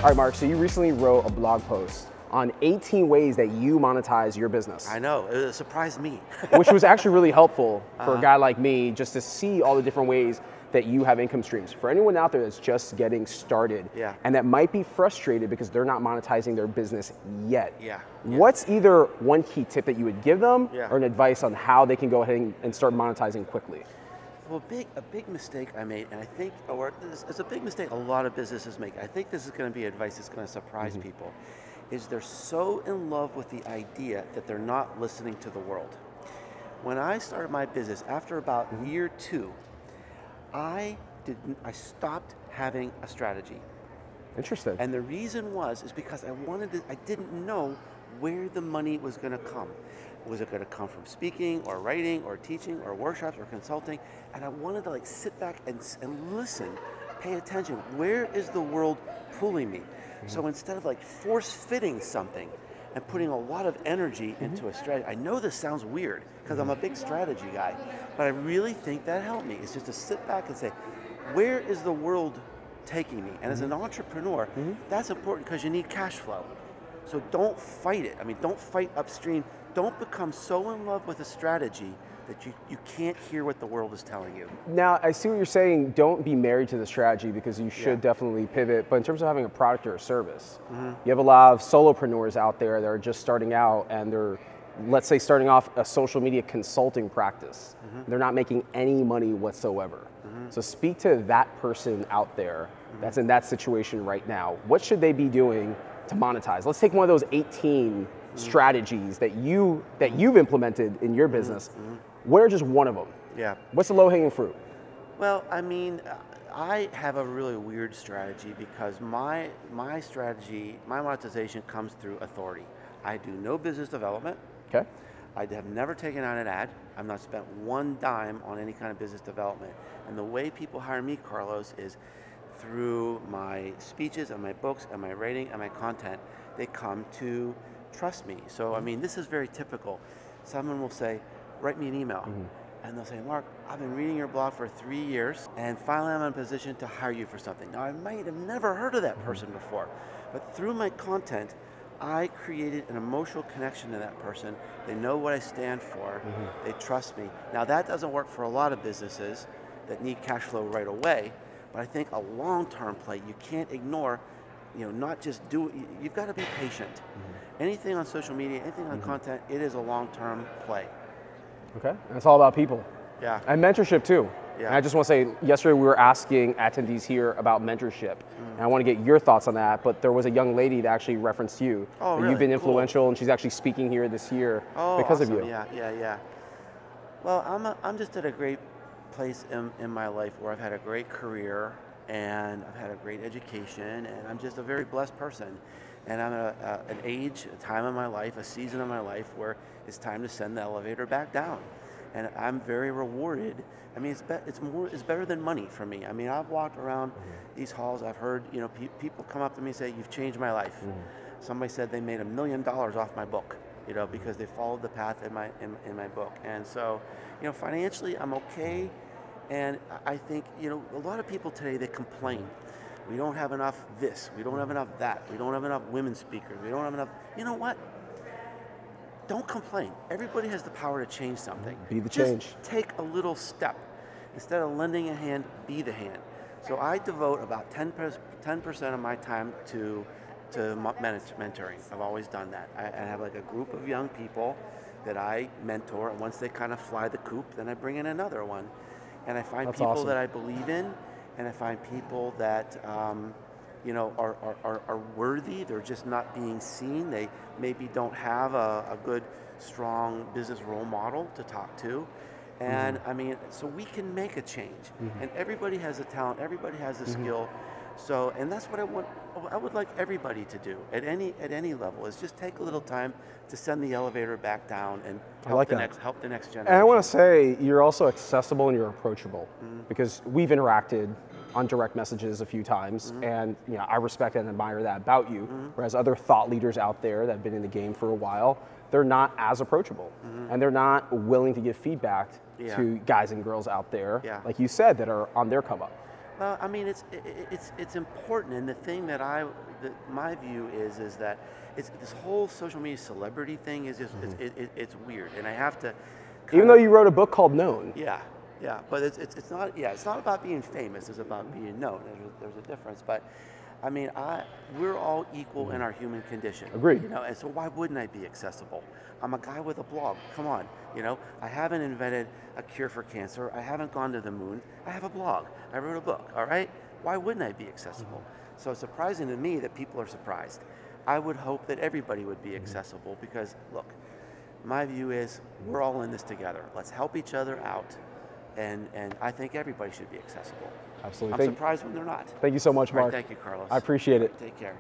All right, Mark, so you recently wrote a blog post on 18 ways that you monetize your business. I know, it surprised me. Which was actually really helpful for a guy like me, just to see all the different ways that you have income streams. For anyone out there that's just getting started and that might be frustrated because they're not monetizing their business yet. What's either one key tip that you would give them or an advice on how they can go ahead and start monetizing quickly? Well, a big mistake I made, and I think, or it's a big mistake a lot of businesses make, I think this is going to be advice that's going to surprise people, is they're so in love with the idea that they're not listening to the world. When I started my business, after about year 2, I stopped having a strategy. Interesting. And the reason is because I didn't know where the money was going to come. Was it going to come from speaking or writing or teaching or workshops or consulting? And I wanted to sit back and listen, pay attention. Where is the world pulling me? So instead of force-fitting something and putting a lot of energy into a strategy, I know this sounds weird because I'm a big strategy guy, but I really think that helped me. It's just to sit back and say, where is the world taking me? And as an entrepreneur, that's important because you need cash flow. So don't fight it. I mean, don't fight upstream. Don't become so in love with a strategy that you can't hear what the world is telling you. Now, I see what you're saying. Don't be married to the strategy because you should definitely pivot. But in terms of having a product or a service, you have a lot of solopreneurs out there that are just starting out and they're, let's say, starting off a social media consulting practice. They're not making any money whatsoever. So speak to that person out there that's in that situation right now. What should they be doing to monetize? Let's take one of those 18 strategies that you've implemented in your business. What are just one of them? What's the low-hanging fruit? Well, I mean, I have a really weird strategy because my strategy, my monetization comes through authority. I do no business development. Okay. I have never taken out an ad. I've not spent one dime on any kind of business development. And the way people hire me, Carlos, is through my speeches and my books and my writing and my content. They come to trust me. So, I mean, this is very typical. Someone will say, write me an email. And they'll say, Mark, I've been reading your blog for 3 years, and finally I'm in a position to hire you for something. Now, I might have never heard of that person before, but through my content, I created an emotional connection to that person. They know what I stand for. They trust me. Now, that doesn't work for a lot of businesses that need cash flow right away, but I think a long-term play, you can't ignore, not just do it. You've got to be patient. Anything on social media, anything on content, it is a long-term play. Okay, and it's all about people. And mentorship too. And I just want to say, yesterday we were asking attendees here about mentorship. And I want to get your thoughts on that, but there was a young lady that actually referenced you. Oh, really? You've been influential, and she's actually speaking here this year because of you. Well, I'm just at a great place in my life where I've had a great career, and I've had a great education, and I'm just a very blessed person. And I'm at an age, a time in my life, a season of my life where it's time to send the elevator back down. And I'm very rewarded. I mean, it's better than money for me. I mean, I've walked around these halls. I've heard, people come up to me and say, "You've changed my life." Somebody said they made $1 million off my book, because they followed the path in my book. And so, financially, I'm okay. And I think, a lot of people today, they complain. We don't have enough this, we don't have enough that, we don't have enough women speakers, we don't have enough, you know what? Don't complain. Everybody has the power to change something. Be the change. Just take a little step. Instead of lending a hand, be the hand. So I devote about 10% of my time to mentoring. I've always done that. I have a group of young people that I mentor, and once they kind of fly the coop, then I bring in another one. And I find people that I believe in, and I find people that are worthy. They're just not being seen. They maybe don't have a good, strong business role model to talk to. And I mean, so we can make a change. And everybody has a talent. Everybody has a skill. So, and that's what I would like everybody to do at any level, is just take a little time to send the elevator back down and help the next generation. And I want to say, you're also accessible and you're approachable, because we've interacted on direct messages a few times, and I respect and admire that about you, whereas other thought leaders out there that have been in the game for a while, they're not as approachable, and they're not willing to give feedback to guys and girls out there, like you said, that are on their come up. Well, I mean, it's important, and the thing that my view is that this whole social media celebrity thing is just it's weird, and I have to. Even though you wrote a book called Known. Yeah, yeah, but it's not. Yeah, it's not about being famous. It's about being known. There's a difference, but. I mean, we're all equal in our human condition. Agreed. You know, and so why wouldn't I be accessible? I'm a guy with a blog. Come on, you know, I haven't invented a cure for cancer. I haven't gone to the moon. I have a blog. I wrote a book. All right. Why wouldn't I be accessible? So it's surprising to me that people are surprised. I would hope that everybody would be accessible because, look, my view is we're all in this together. Let's help each other out. And I think everybody should be accessible. Absolutely. I'm surprised when they're not. Thank you so much, Mark. All right, thank you, Carlos. I appreciate it. Take care.